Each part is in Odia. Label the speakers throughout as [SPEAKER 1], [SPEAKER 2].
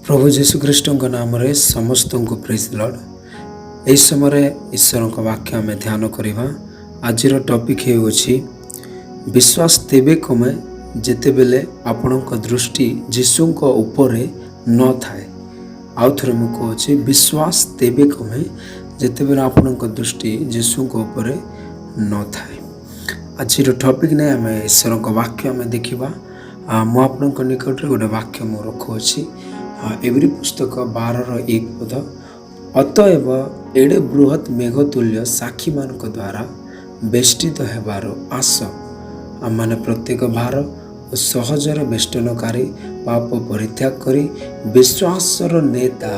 [SPEAKER 1] प्रभु जीशुख्रीष्ट नाम समस्त को प्रेज लॉर्ड। यह समय ईश्वर वाक्य आम ध्यान करवा। आज टॉपिक है विश्वास तेबे कमे जेते बेले आपण दृष्टि जीशु ऊपर न थाए। आउ थे मुझे कहूँ विश्वास तेबे कमे जेते बेले आपण दृष्टि जीशु ऊपर न थाए। आज टॉपिक नहीं आम ईश्वर वाक्य आम देखा। मु आपण निकट गोटे वाक्य मु रखुच्छी एवरी पुस्तक 12:1 पद। अतएव एडे बृहत मेघतुल्य साक्षी मान द्वारा बेष्टित हेबार आस आम माने प्रत्येक भार और सहजर बेष्टनकारी पाप परित्याग करी विश्वासर नेता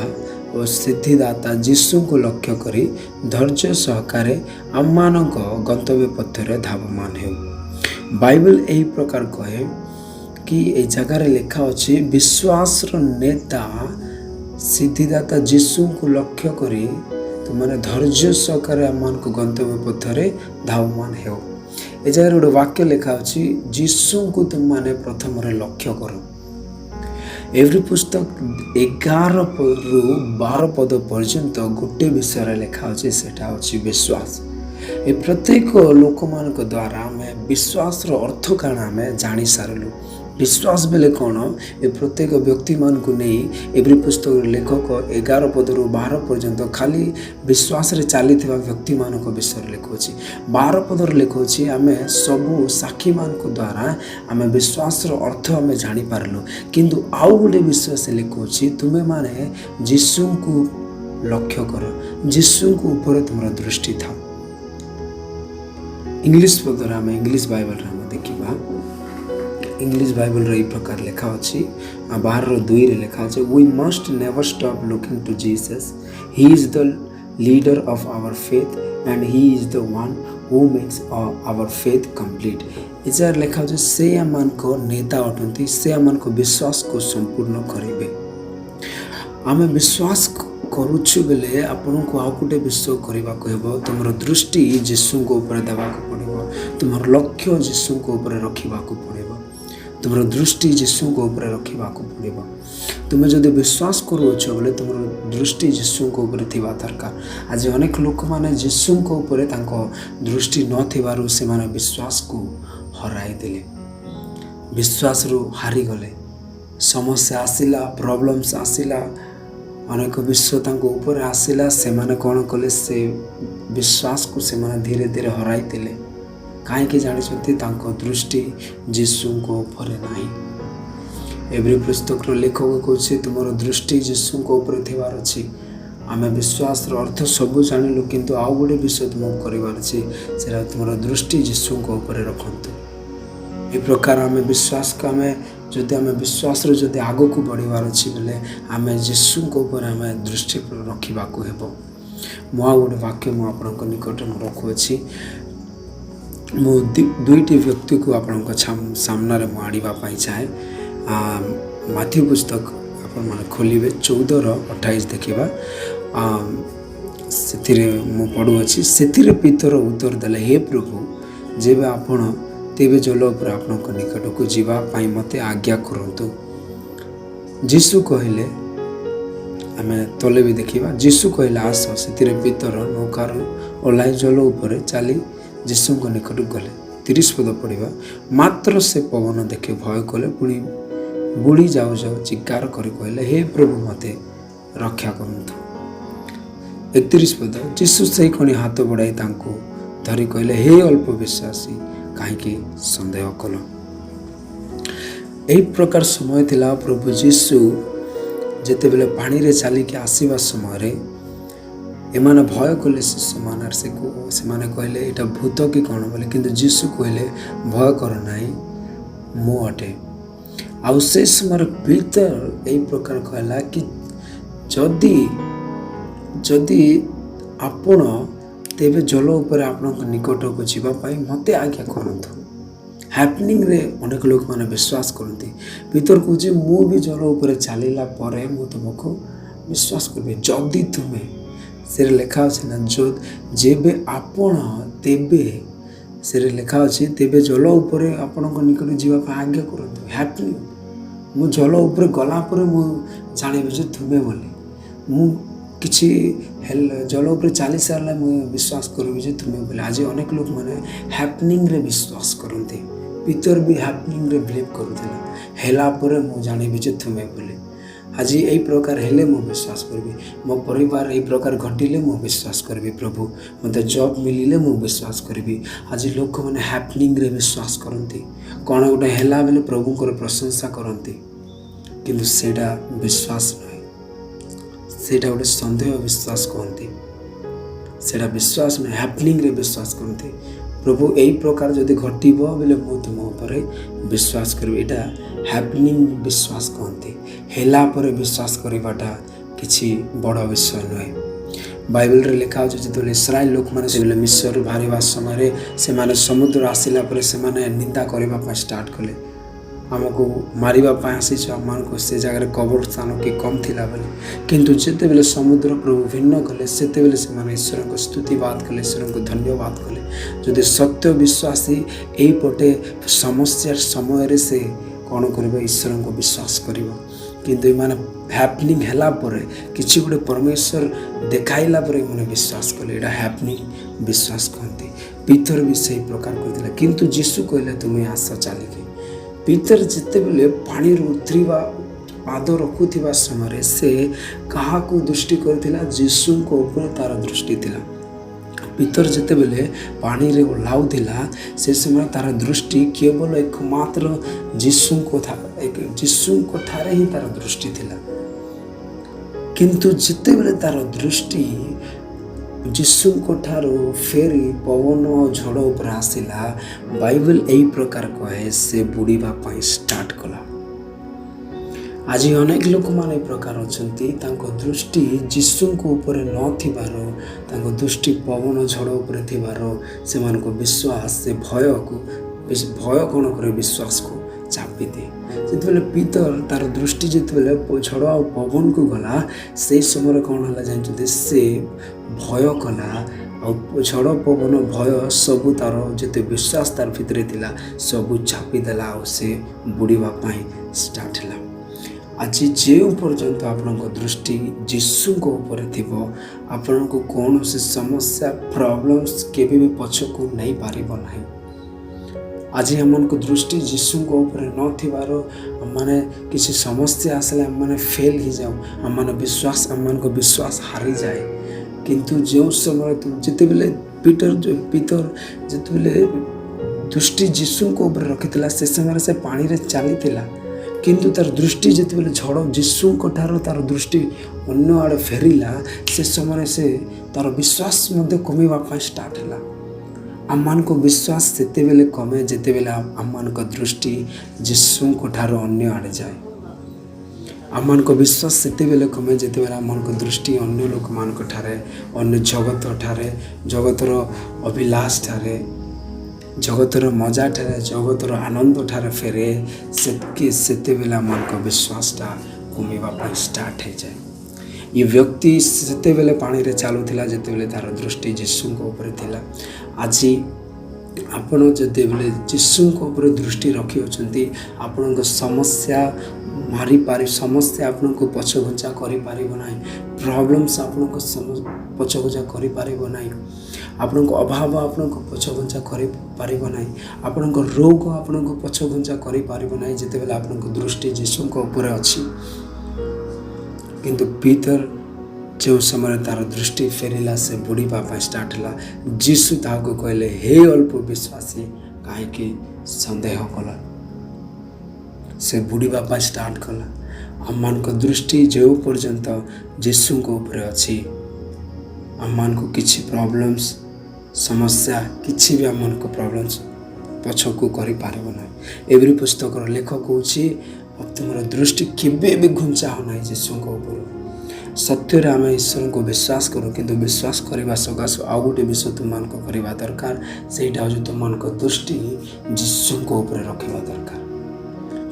[SPEAKER 1] और सिद्धिदाता जीशु को लक्ष्य करी धैर्य सहकारे आम मान गंतव्य पथरे धावमान हो। बाइबल यही प्रकार कहे कि ए जगार लिखा अच्छी विश्वास नेता सिद्धिदाता जीशु को लक्ष्य करी तो माने धैर्य सहकारे आम मान गंतव्य पथरे धावमान हो। ए जगह गोटे वाक्य लिखा अच्छी जीशु को तुम माने प्रथम लक्ष्य कर। एवरी पुस्तक 11 रु 12 पद पर्यंत गोटे विषय लिखा अच्छे सेटा अच्छी विश्वास। ए प्रत्येक लोक मान द्वारा आम विश्वास अर्थ काण आम जानी सारू। विश्वास बेले कौन ए प्रत्येक व्यक्ति मान को नहीं एवरी पुस्तक लेखक 11 पद रु 12 पर्यंत खाली विश्वास रे चली व्यक्ति मान विषय लिखुच्छी। 12 पदर लिखुच्छी आम सबू साक्षी मान द्वारा आम विश्वास अर्थ आम जापारू। किंतु आउ गोटे विषय से लिखुच्छी तुम्हें माने जीशु को लक्ष्य कर, जीशु को ऊपर तुम दृष्टि था। इंग्लिश पदर आम इंग्लिश बाइबल आम देखा। इंग्लिश बाइबल रे प्रकार लिखा अच्छी 12:2 लिखा अच्छे we must never stop looking to Jesus. He is the leader of our faith and he is the one who makes our faith complete. इजार लिखा अच्छे से आम को नेता अटंती, से आम को विश्वास को संपूर्ण करेंगे। आम विश्वास करुछु बेले आपन को आउ गोटे विषय करने को तुम दृष्टि जीशु ऊपर देवाक पड़ो, तुम लक्ष्य जीशु ऊपर रखा पड़ो, तुम दृष्टि जीशु ऊपर रखा पड़ो। तुम्हें जब विश्वास करुच बोले तुम दृष्टि जीशु ऊपर थी दरकार। आज अनेक लोक मैंने जीशु ऊपर दृष्टि न से विश्वास को हराई देले, विश्वास रु हारी गले। समस्या आसिला, प्रॉब्लम्स आसिला, अनेक विषय ऊपर आसिला, से माने कौन कले से विश्वास को से माने धीरे धीरे हराई देले। कहीं जानते दृष्टि जीशु ऊपर नहीं। एवरी पुस्तक लेखक कहे तुम दृष्टि जीशु ऊपर थीवार अच्छी। आम विश्वास अर्थ सब जानिलु किंतु आउ गोटे विषय तुमको करार अच्छी से तुम दृष्टि जीशु ऊपर रखु। ये प्रकार आम विश्वास को आम जदि आम विश्वास जदि आग को बढ़वार अच्छी बेले आम जीशु ऊपर आम दृष्टि रखा हेब। मुआ गोटे वाक्य मुझे निकट में रखुच्छी। मु दुईटी व्यक्ति को आपण सामना रे आड़ापी चाहे। माथ्यू पुस्तक आपण मैंने खोलिए 14:28 देखा। से पढ़ुअछि से पीतर उत्तर देले हे प्रभु जेबे आपण तेबे जल उपर आपण निकट को जीवाई मते आज्ञा करंतु। जीशु कहले आम तले भी देखा। जीशु कहले आस से पीतर नौकार ओह्लाई जल उपर चली जीशु निकट गले। 30 पद पढ़ा। मात्र से पवन देखे भय कले पुणी बुड़ी जाऊ जाऊ चिकार कर कहले हे प्रभु मते रक्षा करंतु। 31 पद जीशु से खणी हाथ बढ़ाई धरी कहले हे अल्प विश्वासी कहीं सन्देह कल। यही प्रकार समय थिला प्रभु जीशु जेते बेले पानी रे चली के आसीबा समय एमाने भय कले से कहले एटा भूत कि कौन बोले, किंतु जीशु कहले भय कर नाई मु अटे। आउ से समय पीतर यही प्रकार कहला कि जदि जदि आपण तेबे जल उपर आपण निकट को जीवाई मते आज्ञा करंतु। हैपनिंग रे अनेक लोक माने विश्वास करती। पीतर कहे मु भी जल उपर चलला परे मु तुमको विश्वास करबे जदि तुम्हें से लिखा अच्छे ना जो जेबे आपण तेबे से लिखा अच्छे तेबे जल उपर आपण निकट जीवा आज्ञा करंतु। हैपनिंग ମୁଁ ଜଳ ଉପରେ ଗଲା ପରେ ମୁଁ ଜାଣିବି ଯେ ତୁମେ ବୋଲି। ମୁଁ କିଛି ଜଳ ଉପରେ ଚାଲି ସାରିଲେ ମୁଁ ବିଶ୍ୱାସ କରିବି ଯେ ତୁମେ ବୋଲି। ଆଜି ଅନେକ ଲୋକମାନେ ହ୍ୟାପନିଂରେ ବିଶ୍ୱାସ କରନ୍ତି। ପିତର ବି ହ୍ୟାପନିଂରେ ବିଲିଭ୍ କରୁଥିଲା। ହେଲା ପରେ ମୁଁ ଜାଣିବି ଯେ ତୁମେ ବୋଲି। ଆଜି ଏଇ ପ୍ରକାର ହେଲେ ମୁଁ ବିଶ୍ୱାସ କରିବି। ମୋ ପରିବାର ଏଇ ପ୍ରକାର ଘଟିଲେ ମୁଁ ବିଶ୍ୱାସ କରିବି ପ୍ରଭୁ। ମୋତେ ଜବ୍ ମିଳିଲେ ମୁଁ ବିଶ୍ୱାସ କରିବି। ଆଜି ଲୋକମାନେ ହ୍ୟାପନିଂରେ ବିଶ୍ୱାସ କରନ୍ତି। କ'ଣ ଗୋଟେ ହେଲା ବେଲେ ପ୍ରଭୁଙ୍କର ପ୍ରଶଂସା କରନ୍ତି, କିନ୍ତୁ ସେଇଟା ବିଶ୍ୱାସ ନୁହେଁ, ସେଇଟା ଗୋଟେ ସନ୍ଦେହ ବିଶ୍ୱାସ କୁହନ୍ତି। ସେଇଟା ବିଶ୍ୱାସ ନୁହେଁ, ହ୍ୟାପନିଂରେ ବିଶ୍ୱାସ କରନ୍ତି। ପ୍ରଭୁ ଏଇ ପ୍ରକାର ଯଦି ଘଟିବ ବେଲେ ମୁଁ ତୁମ ଉପରେ ବିଶ୍ୱାସ କରିବି। ଏଇଟା ହ୍ୟାପନିଂ ବିଶ୍ୱାସ କୁହନ୍ତି। ହେଲା ପରେ ବିଶ୍ୱାସ କରିବାଟା କିଛି ବଡ଼ ବିଷୟ ନୁହେଁ। ବାଇବେଲରେ ଲେଖା ହେଉଛି ଯେତେବେଳେ ଇସ୍ରାଏଲ ଲୋକମାନେ ସେତେବେଳେ ମିସ୍ରରୁ ବାହାରିବା ସମୟରେ ସେମାନେ ସମୁଦ୍ର ଆସିଲା ପରେ ସେମାନେ ନିନ୍ଦା କରିବା ପାଇଁ ଷ୍ଟାର୍ଟ କଲେ। ଆମକୁ ମାରିବା ପାଇଁ ଆସିଛୁ, ଆମମାନଙ୍କୁ ସେ ଜାଗାରେ କବର ସ୍ଥାନ କି କମ୍ ଥିଲା ବୋଲି। କିନ୍ତୁ ଯେତେବେଳେ ସମୁଦ୍ର ପ୍ରଭୁ ଭିନ୍ନ କଲେ ସେତେବେଳେ ସେମାନେ ଈଶ୍ୱରଙ୍କୁ ସ୍ତୁତିବାଦ କଲେ, ଈଶ୍ୱରଙ୍କୁ ଧନ୍ୟବାଦ କଲେ। ଯଦି ସତ୍ୟ ବିଶ୍ୱାସୀ ଏଇପଟେ ସମସ୍ୟାର ସମୟରେ ସେ କ'ଣ କରିବ? ଈଶ୍ୱରଙ୍କୁ ବିଶ୍ୱାସ କରିବ। କିନ୍ତୁ ଏମାନେ ହ୍ୟାପନିଂ ହେଲା ପରେ କିଛି ଗୋଟେ ପରମେଶ୍ୱର ଦେଖାଇଲା ପରେ ଏମାନେ ବିଶ୍ୱାସ କଲେ। ଏଇଟା ହ୍ୟାପନିଂ ବିଶ୍ୱାସ କହନ୍ତି। ପିତର ବି ସେଇ ପ୍ରକାର କରିଥିଲା। କିନ୍ତୁ ଯୀଶୁ କହିଲେ ତୁମେ ଆସ ଚାଲିକି। ପିତର ଯେତେବେଳେ ପାଣିରୁ ଉତରିବା ପାଦ ରଖୁଥିବା ସମୟରେ ସେ କାହାକୁ ଦୃଷ୍ଟି କରିଥିଲା? ଯୀଶୁଙ୍କ ଉପରେ ତାର ଦୃଷ୍ଟି ଥିଲା। ପିତର ଯେତେବେଳେ ପାଣିରେ ଓହ୍ଲାଉଥିଲା ସେ ସମୟରେ ତାର ଦୃଷ୍ଟି କେବଳ ଏକମାତ୍ର ଯୀଶୁଙ୍କ ଠାରେ ହିଁ ତାର ଦୃଷ୍ଟି ଥିଲା। କିନ୍ତୁ ଯେତେବେଳେ ତାର ଦୃଷ୍ଟି ଯୀଶୁଙ୍କ ଠାରୁ ଫେରି ପବନ ଝଡ଼ ଉପରେ ଆସିଲା, ବାଇବେଲ ଏଇ ପ୍ରକାର କହେ ସେ ବୁଡ଼ିବା ପାଇଁ ଷ୍ଟାର୍ଟ କଲା। ଆଜି ଅନେକ ଲୋକମାନେ ଏ ପ୍ରକାର ଅଛନ୍ତି, ତାଙ୍କ ଦୃଷ୍ଟି ଯୀଶୁଙ୍କ ଉପରେ ନଥିବାର, ତାଙ୍କ ଦୃଷ୍ଟି ପବନ ଝଡ଼ ଉପରେ ଥିବାର ସେମାନଙ୍କ ବିଶ୍ୱାସ ସେ ଭୟ କ'ଣ କରେ? ବିଶ୍ୱାସକୁ ଚାପିଦିଏ। ଯେତେବେଳେ ପିତର ତାର ଦୃଷ୍ଟି ଯେତେବେଳେ ଝଡ଼ ଆଉ ପବନକୁ ଗଲା, ସେଇ ସମୟରେ କ'ଣ ହେଲା ଜାଣିଛନ୍ତି? ସେ ଭୟ କଲା। ଆଉ ଝଡ଼ ପବନ ଭୟ ସବୁ ତାର ଯେତେ ବିଶ୍ୱାସ ତାର ଭିତରେ ଥିଲା ସବୁ ଚାପିଦେଲା ଆଉ ସେ ବୁଡ଼ିବା ପାଇଁ ଷ୍ଟାର୍ଟ ହେଲା। ଆଜି ଯେଉଁ ପର୍ଯ୍ୟନ୍ତ ଆପଣଙ୍କ ଦୃଷ୍ଟି ଯୀଶୁଙ୍କ ଉପରେ ଥିବ, ଆପଣଙ୍କୁ କୌଣସି ସମସ୍ୟା ପ୍ରୋବ୍ଲେମ୍ସ କେବେ ବି ପଛକୁ ନେଇପାରିବ ନାହିଁ। ଆଜି ଆମମାନଙ୍କ ଦୃଷ୍ଟି ଯୀଶୁଙ୍କ ଉପରେ ନଥିବାର ମାନେ କିଛି ସମସ୍ୟା ଆସିଲେ ଆମମାନେ ଫେଲ୍ ହେଇଯାଉ, ଆମମାନଙ୍କ ବିଶ୍ୱାସ ହାରିଯାଏ। କିନ୍ତୁ ଯେଉଁ ସମୟରେ ଯେତେବେଳେ ପିତର ଯେତେବେଳେ ଦୃଷ୍ଟି ଯୀଶୁଙ୍କ ଉପରେ ରଖିଥିଲା ସେ ସମୟରେ ସେ ପାଣିରେ ଚାଲିଥିଲା। କିନ୍ତୁ ତାର ଦୃଷ୍ଟି ଯେତେବେଳେ ଝଡ଼ ଯୀଶୁଙ୍କ ଠାରୁ ତାର ଦୃଷ୍ଟି ଅନ୍ୟ ଆଡ଼େ ଫେରିଲା, ସେ ସମୟରେ ସେ ତାର ବିଶ୍ୱାସ ମଧ୍ୟ କମିବା ପାଇଁ ଷ୍ଟାର୍ଟ ହେଲା। ଆମମାନଙ୍କ ବିଶ୍ୱାସ ସେତେବେଳେ କମେ ଯେତେବେଳେ ଆମମାନଙ୍କ ଦୃଷ୍ଟି ଯୀଶୁଙ୍କ ଠାରୁ ଅନ୍ୟ ଆଡ଼େ ଯାଏ। ଆମମାନଙ୍କ ବିଶ୍ୱାସ ସେତେବେଳେ କମେ ଯେତେବେଳେ ଆମମାନଙ୍କ ଦୃଷ୍ଟି ଅନ୍ୟ ଲୋକମାନଙ୍କ ଠାରେ, ଅନ୍ୟ ଜଗତ ଠାରେ, ଜଗତର ଅଭିଳାଷ ଠାରେ, ଜଗତର ମଜା ଠାରେ, ଜଗତର ଆନନ୍ଦ ଠାରେ ଫେରେ। ସେତେବେଳେ ଆମମାନଙ୍କ ବିଶ୍ୱାସଟା କମିବା ପାଇଁ ଷ୍ଟାର୍ଟ ହେଇଯାଏ। ଏ ବ୍ୟକ୍ତି ସେତେବେଳେ ପାଣିରେ ଚାଲୁଥିଲା ଯେତେବେଳେ ତାର ଦୃଷ୍ଟି ଯୀଶୁଙ୍କ ଉପରେ ଥିଲା। ଆଜି ଆପଣ ଯେତେବେଳେ ଯୀଶୁଙ୍କ ଉପରେ ଦୃଷ୍ଟି ରଖିଅଛନ୍ତି, ଆପଣଙ୍କ ସମସ୍ୟା ଆପଣଙ୍କୁ ପଛଘୁଞ୍ଚା କରିପାରିବ ନାହିଁ। ପ୍ରୋବ୍ଲେମ୍ସ ଆପଣଙ୍କ ପଛଘୁଞ୍ଚା କରିପାରିବ ନାହିଁ। ଆପଣଙ୍କ ଅଭାବ ଆପଣଙ୍କୁ ପଛଘୁଞ୍ଚା କରିପାରିବ ନାହିଁ। ଆପଣଙ୍କ ରୋଗ ଆପଣଙ୍କୁ ପଛଘୁଞ୍ଚା କରିପାରିବ ନାହିଁ ଯେତେବେଳେ ଆପଣଙ୍କ ଦୃଷ୍ଟି ଯୀଶୁଙ୍କ ଉପରେ ଅଛି। କିନ୍ତୁ ପିତର ଯେଉଁ ସମୟରେ ତାର ଦୃଷ୍ଟି ଫେରିଲା ସେ ବୁଡ଼ିବା ପାଇଁ ଷ୍ଟାର୍ଟ ହେଲା। ଯୀଶୁ ତାହାକୁ କହିଲେ, ହେ ଅଳ୍ପ ବିଶ୍ୱାସୀ, କାହିଁକି ସନ୍ଦେହ କଲା? ସେ ବୁଡ଼ିବା ପାଇଁ ଷ୍ଟାର୍ଟ କଲା। ଆମମାନଙ୍କ ଦୃଷ୍ଟି ଯେଉଁ ପର୍ଯ୍ୟନ୍ତ ଯୀଶୁଙ୍କ ଉପରେ ଅଛି, ଆମମାନଙ୍କୁ କିଛି ପ୍ରୋବ୍ଲେମ୍ସ ସମସ୍ୟା କିଛି ବି ଆମମାନଙ୍କ ପ୍ରୋବ୍ଲେମ୍ସ ପଛକୁ କରିପାରିବ ନାହିଁ। ଏଭଳି ପୁସ୍ତକର ଲେଖକ କହୁଛି, ତୁମର ଦୃଷ୍ଟି କେବେ ବି ଘୁଞ୍ଚା ହଉ ନାହିଁ ଯୀଶୁଙ୍କ ଉପରୁ। ସତ୍ୟରେ ଆମେ ଈଶ୍ୱରଙ୍କୁ ବିଶ୍ୱାସ କରୁ, କିନ୍ତୁ ବିଶ୍ୱାସ କରିବା ସକାଶେ ଆଉ ଗୋଟେ ବିଷୟ ତୁମମାନଙ୍କୁ କରିବା ଦରକାର। ସେଇଟା ହେଉଛି ତୁମମାନଙ୍କ ଦୃଷ୍ଟି ଯୀଶୁଙ୍କ ଉପରେ ରଖିବା ଦରକାର।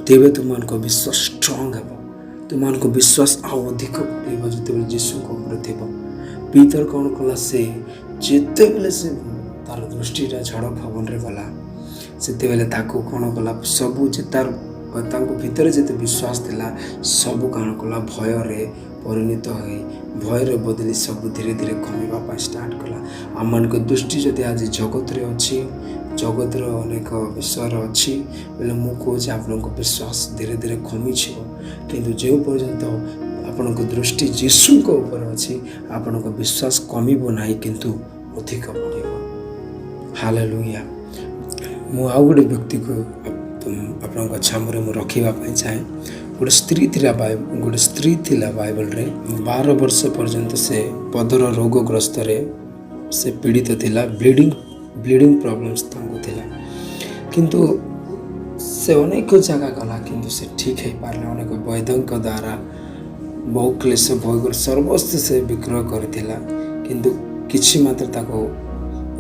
[SPEAKER 1] ତେବେ ତୁମମାନଙ୍କ ବିଶ୍ୱାସ ଷ୍ଟ୍ରଙ୍ଗ ହେବ। ତୁମମାନଙ୍କ ବିଶ୍ୱାସ ଆଉ ଅଧିକ ବଢ଼ିବ ଯେତେବେଳେ ଯୀଶୁଙ୍କ ଉପରେ ଥିବ। ପିତର କ'ଣ କଲା? ସେ ଯେତେବେଳେ ସେ ତାର ଦୃଷ୍ଟିଟା ଝଡ଼ ପବନରେ ଗଲା, ସେତେବେଳେ ତାକୁ କ'ଣ କଲା? ସବୁ ଯେ ତାର ତାଙ୍କ ଭିତରେ ଯେତେ ବିଶ୍ୱାସ ଥିଲା ସବୁ କାଣ କଲା ଭୟରେ ପରିଣତ ହୋଇ ଭୟରେ ବଦଳି ସବୁ ଧୀରେ ଧୀରେ କମିବା ପାଇଁ ଷ୍ଟାର୍ଟ କଲା। ଆମମାନଙ୍କ ଦୃଷ୍ଟି ଯଦି ଆଜି ଜଗତରେ ଅଛି, ଜଗତର ଅନେକ ବିଷୟରେ ଅଛି ବୋଲେ ମୁଁ କହୁଛି ଆପଣଙ୍କ ବିଶ୍ୱାସ ଧୀରେ ଧୀରେ କମିଯିବ। କିନ୍ତୁ ଯେଉଁ ପର୍ଯ୍ୟନ୍ତ ଆପଣଙ୍କ ଦୃଷ୍ଟି ଯୀଶୁଙ୍କ ଉପରେ ଅଛି ଆପଣଙ୍କ ବିଶ୍ୱାସ କମିବ ନାହିଁ କିନ୍ତୁ ଅଧିକ ବଢ଼ିବ। ହାଲେଲୁୟା। ମୁଁ ଆଉ ଗୋଟେ ବ୍ୟକ୍ତିକୁ ଆପଣଙ୍କ ସାମ୍ନାରେ ମୁଁ ରଖିବା ପାଇଁ ଚାହେଁ। ଗୋଟେ ସ୍ତ୍ରୀ ଥିଲା ବାଇବଲରେ 12 ବର୍ଷ ପର୍ଯ୍ୟନ୍ତ ସେ ପଦର ରୋଗଗ୍ରସ୍ତରେ ସେ ପୀଡ଼ିତ ଥିଲା। ବ୍ଲିଡ଼ିଂ ପ୍ରୋବ୍ଲେମ୍ସ ତାଙ୍କୁ ଥିଲା। କିନ୍ତୁ ସେ ଅନେକ ଜାଗା ଗଲା କିନ୍ତୁ ସେ ଠିକ୍ ହେଇପାରିଲା। ଅନେକ ବୈଦ୍ୟଙ୍କ ଦ୍ୱାରା ବହୁ କ୍ଲେଶ ଭୋଗ ସର୍ବସ୍ତ ସେ ବିକ୍ରୟ କରିଥିଲା କିନ୍ତୁ କିଛି ମାତ୍ର ତାକୁ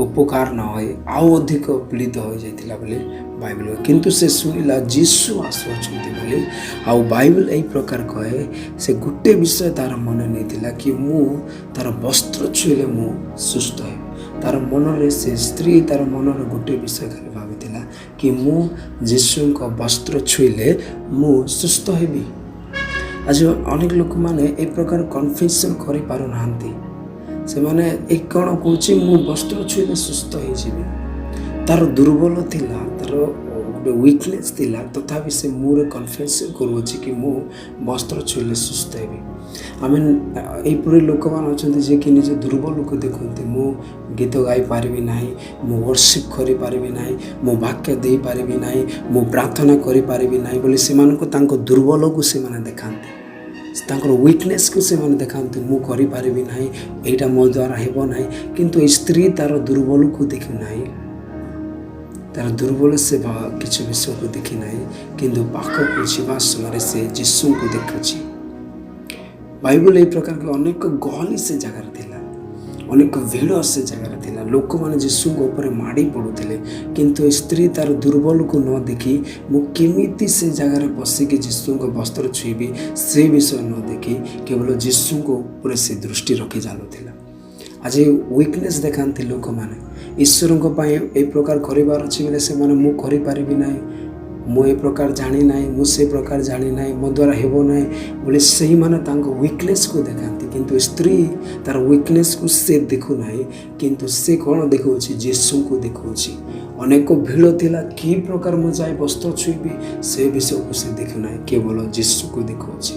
[SPEAKER 1] ଉପକାର ନ ହୋଇ ଆଉ ଅଧିକ ପୀଡ଼ିତ ହୋଇଯାଇଥିଲା ବୋଲି ବାଇବଲ। କିନ୍ତୁ ସେ ଶୁଣିଲା ଯୀଶୁ ଆସୁଅଛନ୍ତି ବୋଲି। ଆଉ ବାଇବଲ ଏହି ପ୍ରକାର କହେ ସେ ଗୋଟେ ବିଷୟ ତାର ମନେ ନେଇଥିଲା କି ମୁଁ ତାର ବସ୍ତ୍ର ଛୁଇଁଲେ ମୁଁ ସୁସ୍ଥ ହେବି। ତାର ମନରେ ସେ ସ୍ତ୍ରୀ ତାର ମନରେ ଗୋଟେ ବିଷୟ ଖାଲି ଭାବିଥିଲା କି ମୁଁ ଯୀଶୁଙ୍କ ବସ୍ତ୍ର ଛୁଇଁଲେ ମୁଁ ସୁସ୍ଥ ହେବି। ଆଜି ଅନେକ ଲୋକମାନେ ଏ ପ୍ରକାର କନଫ୍ୟୁଜନ୍ କରିପାରୁନାହାନ୍ତି। ସେମାନେ ଏ କ'ଣ କହୁଛି ମୁଁ ବସ୍ତ୍ର ଛୁଇଁଲେ ସୁସ୍ଥ ହେଇଯିବି। ତାର ଦୁର୍ବଳ ଥିଲା, ତାର ଗୋଟେ ୱିକନେସ୍ ଥିଲା, ତଥାପି ସେ ମୁଁରେ କନଫ୍ୟୁଜନ୍ କରୁଅଛି କି ମୁଁ ବସ୍ତ୍ର ଛୁଇଁଲେ ସୁସ୍ଥ ହେବି। ଆମେ ଏହିପରି ଲୋକମାନେ ଅଛନ୍ତି ଯିଏକି ନିଜ ଦୁର୍ବଳକୁ ଦେଖନ୍ତି। ମୁଁ ଗୀତ ଗାଇପାରିବି ନାହିଁ, ମୁଁ ୱର୍ସିପ୍ କରିପାରିବି ନାହିଁ, ମୁଁ ବାକ୍ୟ ଦେଇପାରିବି ନାହିଁ, ମୁଁ ପ୍ରାର୍ଥନା କରିପାରିବି ନାହିଁ ବୋଲି ସେମାନଙ୍କୁ ତାଙ୍କ ଦୁର୍ବଳକୁ ସେମାନେ ଦେଖାନ୍ତି। ତାଙ୍କର ୱିକନେସ୍କୁ ସେମାନେ ଦେଖାନ୍ତି। ମୁଁ କରିପାରିବି ନାହିଁ, ଏଇଟା ମୋ ଦ୍ୱାରା ହେବ ନାହିଁ। କିନ୍ତୁ ଏ ସ୍ତ୍ରୀ ତାର ଦୁର୍ବଳକୁ ଦେଖୁନାହିଁ। ତାର ଦୁର୍ବଳ ସେ କିଛି ବିଷୟକୁ ଦେଖି ନାହିଁ କିନ୍ତୁ ପାଖକୁ ଯିବା ସମୟରେ ସେ ଯୀଶୁଙ୍କୁ ଦେଖୁଛି। ବାଇବଲ ଏହି ପ୍ରକାର ଅନେକ ଗହଳି ସେ ଜାଗାରେ ଥିଲା, ଅନେକ ଭିଡ଼ ସେ ଜାଗାରେ ଥିଲା। ଲୋକମାନେ ଯୀଶୁଙ୍କ ଉପରେ ମାଡ଼ି ପଡ଼ୁଥିଲେ କିନ୍ତୁ ଏ ସ୍ତ୍ରୀ ତାର ଦୁର୍ବଳକୁ ନ ଦେଖି ମୁଁ କେମିତି ସେ ଜାଗାରେ ବସିକି ଯୀଶୁଙ୍କ ବସ୍ତ୍ର ଛୁଇଁବି ସେ ବିଷୟ ନ ଦେଖି କେବଳ ଯୀଶୁଙ୍କ ଉପରେ ସେ ଦୃଷ୍ଟି ରଖି ଚାଲୁଥିଲା। ଆଜି ୱିକନେସ୍ ଦେଖାନ୍ତି ଲୋକମାନେ। ଈଶ୍ୱରଙ୍କ ପାଇଁ ଏ ପ୍ରକାର କରିବାର ଅଛି ବୋଲେ ସେମାନେ ମୁଁ କରିପାରିବି ନାହିଁ, ମୁଁ ଏ ପ୍ରକାର ଜାଣିନାହିଁ, ମୁଁ ସେ ପ୍ରକାର ଜାଣିନାହିଁ, ମୋ ଦ୍ୱାରା ହେବ ନାହିଁ ବୋଲି ସେଇମାନେ ତାଙ୍କ ୱିକନେସ୍କୁ ଦେଖାନ୍ତି। କିନ୍ତୁ ସ୍ତ୍ରୀ ତାର ୱିକନେସ୍କୁ ସେ ଦେଖୁନାହିଁ କିନ୍ତୁ ସେ କ'ଣ ଦେଖାଉଛି? ଯୀଶୁଙ୍କୁ ଦେଖାଉଛି। ଅନେକ ଭିଡ଼ ଥିଲା, କି ପ୍ରକାର ମୁଁ ଯାଇ ବସ୍ତ୍ର ଛୁଇଁବି ସେ ବିଷୟକୁ ସେ ଦେଖୁନାହିଁ, କେବଳ ଯୀଶୁକୁ ଦେଖାଉଛି।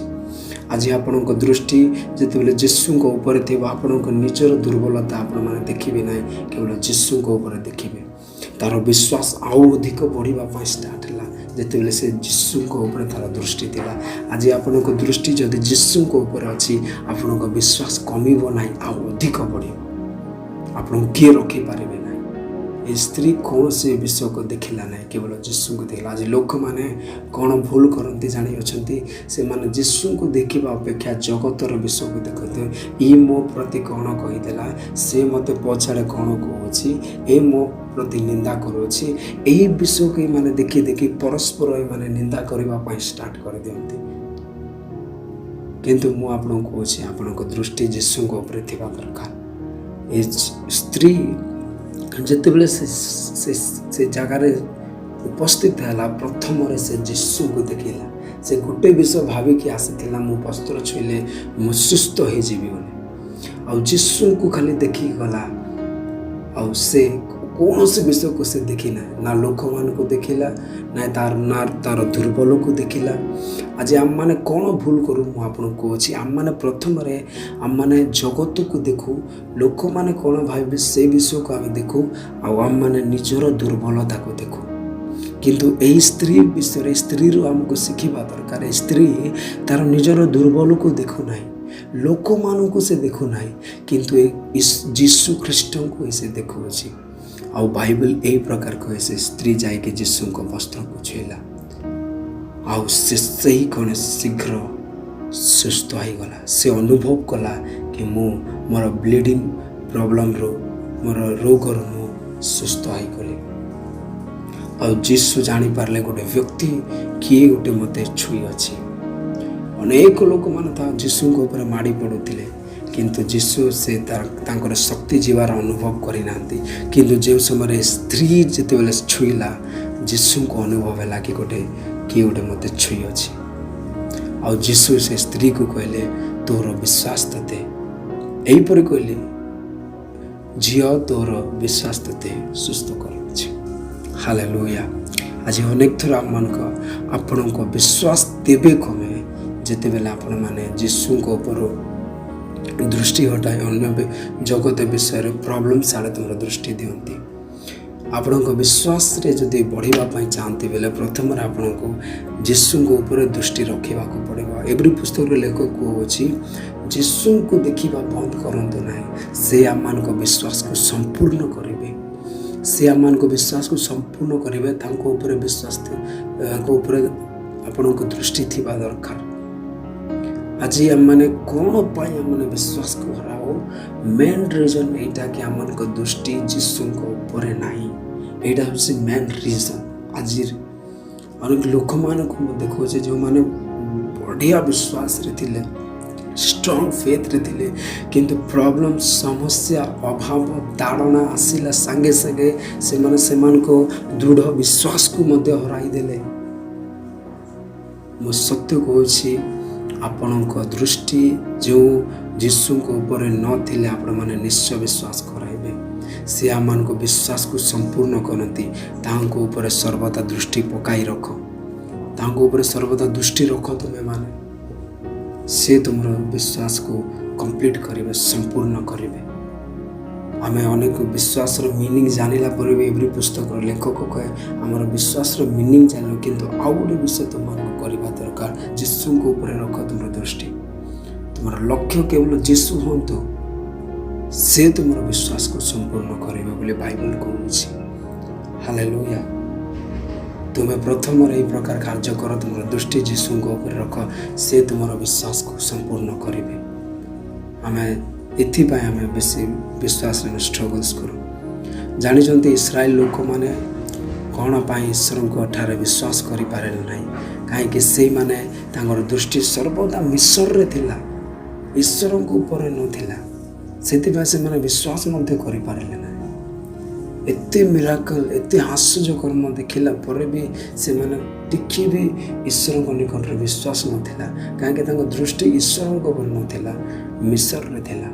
[SPEAKER 1] ଆଜି ଆପଣଙ୍କ ଦୃଷ୍ଟି ଯେତେବେଳେ ଯୀଶୁଙ୍କ ଉପରେ ଥିବ ଆପଣଙ୍କ ନିଜର ଦୁର୍ବଳତା ଆପଣମାନେ ଦେଖିବେ ନାହିଁ, କେବଳ ଯୀଶୁଙ୍କ ଉପରେ ଦେଖିବେ। ତାର ବିଶ୍ୱାସ ଆଉ ଅଧିକ ବଢ଼ିବା ପାଇଁ ଷ୍ଟାର୍ଟ ହେଲା ଯେତେବେଳେ ସେ ଯୀଶୁଙ୍କ ଉପରେ ତାର ଦୃଷ୍ଟି ଥିଲା। ଆଜି ଆପଣଙ୍କ ଦୃଷ୍ଟି ଯଦି ଯୀଶୁଙ୍କ ଉପରେ ଅଛି ଆପଣଙ୍କ ବିଶ୍ୱାସ କମିବ ନାହିଁ, ଆଉ ଅଧିକ ବଢ଼ିବ। ଆପଣଙ୍କୁ କିଏ ରଖିପାରିବେ ନାହିଁ। ଏ ସ୍ତ୍ରୀ କୌଣସି ବିଷୟକୁ ଦେଖିଲା ନାହିଁ, କେବଳ ଯୀଶୁଙ୍କୁ ଦେଖିଲା। ଆଜି ଲୋକମାନେ କ'ଣ ଭୁଲ କରନ୍ତି ଜାଣିଅଛନ୍ତି? ସେମାନେ ଯୀଶୁଙ୍କୁ ଦେଖିବା ଅପେକ୍ଷା ଜଗତର ବିଷୟକୁ ଦେଖନ୍ତି। ଇ ମୋ ପ୍ରତି କ'ଣ କହିଦେଲା, ସେ ମୋତେ ପଛଆଡ଼େ କ'ଣ କହୁଛି, ଏ ମୋ ପ୍ରତି ନିନ୍ଦା କରୁଅଛି, ଏହି ବିଷୟକୁ ଏମାନେ ଦେଖି ଦେଖି ପରସ୍ପର ଏମାନେ ନିନ୍ଦା କରିବା ପାଇଁ ଷ୍ଟାର୍ଟ କରିଦିଅନ୍ତି। କିନ୍ତୁ ମୁଁ ଆପଣଙ୍କୁ କହୁଛି ଆପଣଙ୍କ ଦୃଷ୍ଟି ଯୀଶୁଙ୍କ ଉପରେ ଥିବା ଦରକାର। ଏ ସ୍ତ୍ରୀ ଯେତେବେଳେ ସେ ଜାଗାରେ ଉପସ୍ଥିତ ହେଲା ପ୍ରଥମରେ ସେ ଯୀଶୁଙ୍କୁ ଦେଖିଲା। ସେ ଗୋଟେ ବିଷୟ ଭାବିକି ଆସିଥିଲା ମୁଁ ବସ୍ତ୍ର ଛୁଇଁଲେ ମୁଁ ସୁସ୍ଥ ହେଇଯିବି ବୋଲି। ଆଉ ଯୀଶୁଙ୍କୁ ଖାଲି ଦେଖିକି ଗଲା। ଆଉ ସେ କୌଣସି ବିଷୟକୁ ସେ ଦେଖିଲା, ନା ଲୋକମାନଙ୍କୁ ଦେଖିଲା, ନା ତାର ଦୁର୍ବଳକୁ ଦେଖିଲା। ଆଜି ଆମମାନେ କ'ଣ ଭୁଲ କରୁ ମୁଁ ଆପଣଙ୍କୁ କହୁଛି। ଆମମାନେ ପ୍ରଥମରେ ଆମମାନେ ଜଗତକୁ ଦେଖୁ, ଲୋକମାନେ କ'ଣ ଭାବିବେ ସେ ବିଷୟକୁ ଆମେ ଦେଖୁ, ଆଉ ଆମମାନେ ନିଜର ଦୁର୍ବଳତାକୁ ଦେଖୁ। କିନ୍ତୁ ଏହି ସ୍ତ୍ରୀ ବିଷୟରେ ସ୍ତ୍ରୀରୁ ଆମକୁ ଶିଖିବା ଦରକାର। ଏ ସ୍ତ୍ରୀ ତାର ନିଜର ଦୁର୍ବଳକୁ ଦେଖୁନାହିଁ, ଲୋକମାନଙ୍କୁ ସେ ଦେଖୁନାହିଁ, କିନ୍ତୁ ଯୀଶୁ ଖ୍ରୀଷ୍ଟଙ୍କୁ ସେ ଦେଖୁଅଛି। ଆଉ ବାଇବଲ ଏହି ପ୍ରକାର କହେ ସେ ସ୍ତ୍ରୀ ଯାଇକି ଯୀଶୁଙ୍କ ବସ୍ତ୍ରକୁ ଛୁଇଁଲା ଆଉ ସେ ସେହି କ'ଣ ଶୀଘ୍ର ସୁସ୍ଥ ହୋଇଗଲା। ସେ ଅନୁଭବ କଲା କି ମୁଁ ମୋର ବ୍ଲିଡ଼ିଂ ପ୍ରୋବ୍ଲେମରୁ ମୋର ରୋଗରୁ ମୁଁ ସୁସ୍ଥ ହୋଇଗଲି। ଆଉ ଯୀଶୁ ଜାଣିପାରିଲେ ଗୋଟେ ବ୍ୟକ୍ତି କିଏ ଗୋଟେ ମୋତେ ଛୁଇଁଅଛି। ଅନେକ ଲୋକମାନେ ଯୀଶୁଙ୍କ ଉପରେ ମାଡ଼ି ପଡ଼ୁଥିଲେ କିନ୍ତୁ ଯୀଶୁ ସେ ତାଙ୍କର ଶକ୍ତି ଯିବାର ଅନୁଭବ କରିନାହାନ୍ତି। କିନ୍ତୁ ଯେଉଁ ସମୟରେ ସ୍ତ୍ରୀ ଯେତେବେଳେ ଛୁଇଁଲା ଯୀଶୁଙ୍କୁ ଅନୁଭବ ହେଲା କି ଗୋଟେ किए गोटे मते छुई अछि। आ यीशु से स्त्री को कहले तोर विश्वास तते एहीपरि कहले झियो तोर विश्वास तते सुस्थ करुछि। हालेलुया। आज अनेक थर आपणक विश्वास तेबे कमे जिते बेले आपण माने यीशु को ऊपर दृष्टि हटाए अन्य जगत विषय प्रॉब्लम साड़े तुम दृष्टि दियंती। आपणक विश्वास रे जदि बढ़ावा चाहती बेले प्रथम आपण को यीशु को ऊपर दृष्टि रखा पड़ेगा। एवरी पुस्तक लेखक कहूँ यीशु को देखा बंद करंतु नहीं, से आम विश्वास को संपूर्ण करेंगे। से आम विश्वास को संपूर्ण करेंगे। विश्वास आपण को दृष्टि थी दरकार। आज आम मैंने कौन पाई आम विश्वास को हराओ, मेन रीजन यहाँ कि आम दृष्टि यीशु ऊपर नहीं। यहाँ हूँ मेन रीजन। आज अनेक लोक मान देखो जो मैंने बढ़िया विश्वास रे थिले, स्ट्रॉन्ग फेथ रे थिले, किंतु प्रॉब्लम समस्या अभाव ताड़ना आसिला संगे संगे से दृढ़ विश्वास को मध्य हराई देले। मो सत्य कहूँ आपण दृष्टि जो यीशु को ऊपर न थिले आपण माने निश्चय विश्वास कराइबे। से आम विश्वास को संपूर्ण करती तांको ऊपर सर्वदा दृष्टि पकाई रख, तांको ऊपर सर्वदा दृष्टि रख। तुम्हें माने से तुम विश्वास को कंप्लीट करेंगे, संपूर्ण करेंगे। आम अनेक विश्वास मीनिंग जानिला पर भी एवरी पुस्तक लेखक कहे आमर विश्वास मीनिंग जान, किंतु आउ गोटे विषय तुम करवा दरकार। यीशु को ऊपर रख तुम दृष्टि, तुम लक्ष्य केवल यीशु हूँ, से तुम विश्वास को संपूर्ण करेंगे बोले बाइबल कहूँ। हालेलुया। तुम्हें प्रथम यही प्रकार कार्य कर, तुम दृष्टि यीशु को ऊपर रख, से तुम विश्वास को संपूर्ण करेंगे। आम एथिपाई आम बेसी विश्वास स्ट्रगल्स करूँ। जानी इस्राएल लोक मैंने कौन पाई ईश्वर को ठारे विश्वास करि पारे नहीं, कहीं से माने तांगर दृष्टि सर्वदा मिसर रे थिला, ईश्वर को ऊपर नथिला। सेतिबा से माने विश्वास मध्य करि पारे नहीं। एते मिराकल एते आश्चर्य कर्म देखिला पर भी से माने टिके भी ईश्वर को निकट रे विश्वास नथिला, कहीं तांगर दृष्टि ईश्वर को ऊपर नथिला, मिसर रे थिला।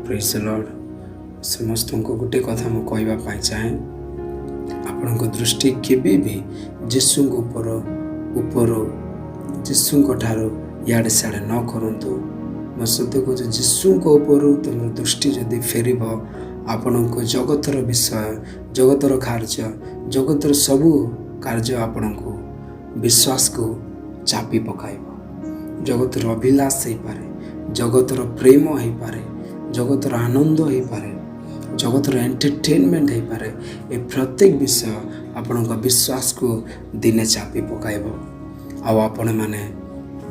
[SPEAKER 1] Praise the Lord. समस्त को गोटे कथा मु कहबा पाई चाहे, आपण को दृष्टि केबे भी यीशु को ऊपर यीशु को ठारो याडे साडे न करंतु। मो सत्य को यीशु को ऊपर तुम दृष्टि जदि फेरिब, आपण को जगतर विषय जगतर कार्य जगतर सबू कार्य आपण को विश्वास को चापी पकाइब। जगतर अभिलाष हो पारे, जगतर प्रेम हो पारे, जगतर आनंद हो पारे, जगतर एंटरटेनमेंट हो पारे। ए प्रत्येक विषय आपण विश्वास को दिने चापी पकाइब। आपण माने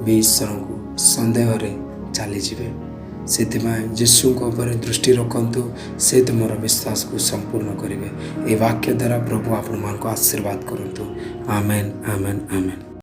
[SPEAKER 1] भी ईश्वर को संदेह रे चली जिवे। सेतिमाय यीशु को ऊपर दृष्टि रखंतु, से तुमर विश्वास को संपूर्ण करेंगे। ए वाक्य द्वारा प्रभु आपण मान को आशीर्वाद करंतु। आमेन आमेन आमेन।